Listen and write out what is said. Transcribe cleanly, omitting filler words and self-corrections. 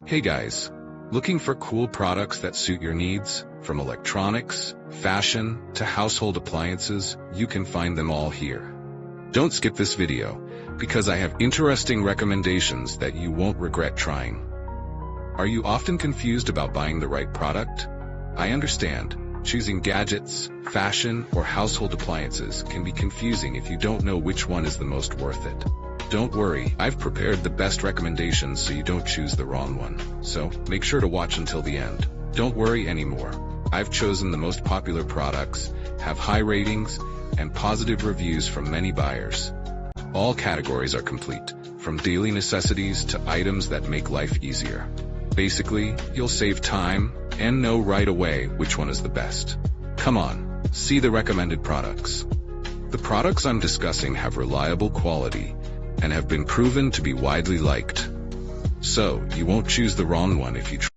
Hey guys, looking for cool products that suit your needs? From electronics, fashion, to household appliances, you can find them all here. Don't skip this video, because I have interesting recommendations that you won't regret trying. Are you often confused about buying the right product? I understand. Choosing gadgets, fashion, or household appliances can be confusing if you don't know which one is the most worth it. Don't worry, I've prepared the best recommendations so you don't choose the wrong one. So, make sure to watch until the end. Don't worry anymore. I've chosen the most popular products, have high ratings, and positive reviews from many buyers. All categories are complete, from daily necessities to items that make life easier. Basically, you'll save time and know right away which one is the best. Come on, see the recommended products. The products I'm discussing have reliable quality and have been proven to be widely liked. So, you won't choose the wrong one if you